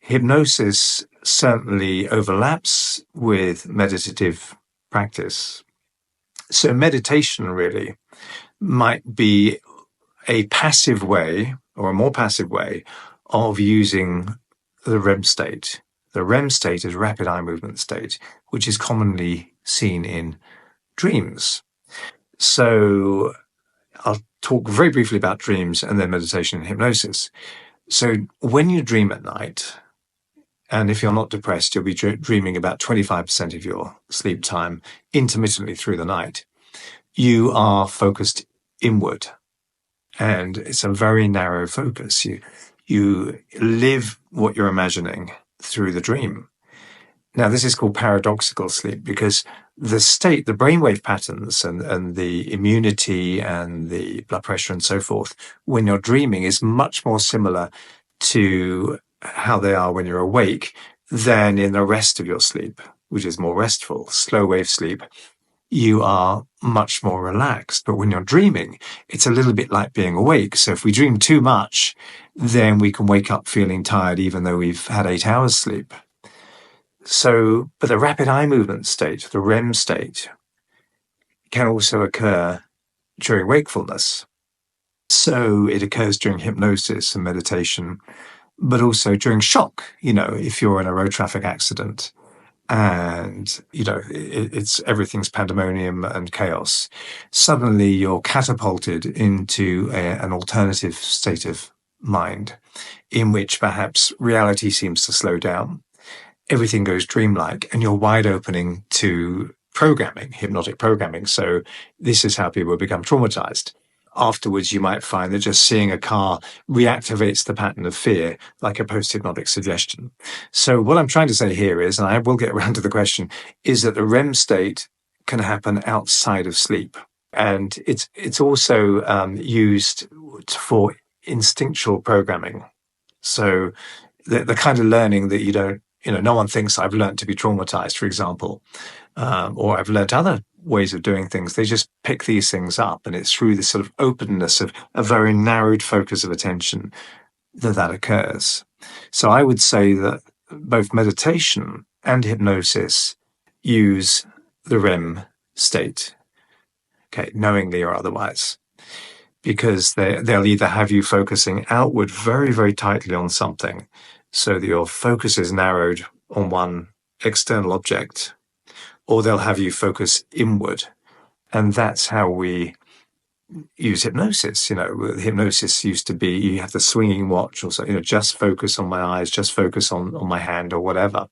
hypnosis certainly overlaps with meditative practice. So meditation really might be a passive way, or a more passive way, of using the REM state. The REM state is rapid eye movement state, which is commonly seen in dreams. So I'll talk very briefly about dreams and then meditation and hypnosis. So when you dream at night, and if you're not depressed, you'll be dreaming about 25% of your sleep time intermittently through the night. You are focused inward, and it's a very narrow focus. You live what you're imagining through the dream. Now, this is called paradoxical sleep because the state, the brainwave patterns and the immunity and the blood pressure and so forth, when you're dreaming is much more similar to how they are when you're awake than in the rest of your sleep, which is more restful, slow wave sleep. You are much more relaxed. But when you're dreaming, it's a little bit like being awake. So if we dream too much, then we can wake up feeling tired, even though we've had 8 hours sleep. So, but the rapid eye movement state, the REM state, can also occur during wakefulness. So it occurs during hypnosis and meditation, but also during shock. If you're in a road traffic accident and, it's everything's pandemonium and chaos, suddenly you're catapulted into an alternative state of mind in which perhaps reality seems to slow down. Everything goes dreamlike and you're wide opening to programming, hypnotic programming. So this is how people become traumatized. Afterwards, you might find that just seeing a car reactivates the pattern of fear, like a post-hypnotic suggestion. So what I'm trying to say here is, and I will get around to the question, is that the REM state can happen outside of sleep. And it's also used for instinctual programming. So the kind of learning that you don't, no one thinks I've learned to be traumatized, for example, or I've learned other ways of doing things. They just pick these things up, and it's through this sort of openness of a very narrowed focus of attention that occurs. So I would say that both meditation and hypnosis use the REM state, okay, knowingly or otherwise, because they'll either have you focusing outward very, very tightly on something so that your focus is narrowed on one external object, or they'll have you focus inward. And that's how we use hypnosis. Hypnosis used to be, you have the swinging watch or so, just focus on my eyes, just focus on my hand or whatever.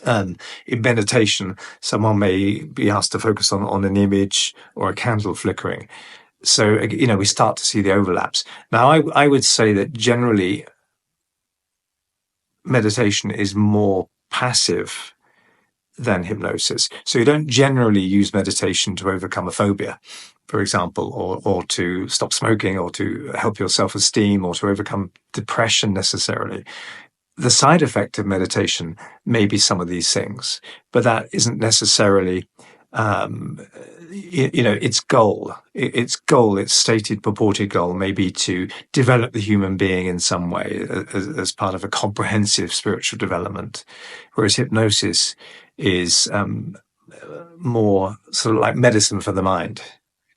In meditation, someone may be asked to focus on an image or a candle flickering. So, we start to see the overlaps. Now, I would say that generally meditation is more passive than hypnosis. So you don't generally use meditation to overcome a phobia, for example, or to stop smoking, or to help your self-esteem, or to overcome depression necessarily. The side effect of meditation may be some of these things, but that isn't necessarily its goal. Its stated purported goal may be to develop the human being in some way as part of a comprehensive spiritual development, whereas hypnosis is more sort of like medicine for the mind.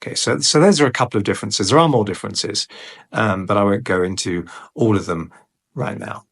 Okay, so those are a couple of differences. There are more differences, but I won't go into all of them right now.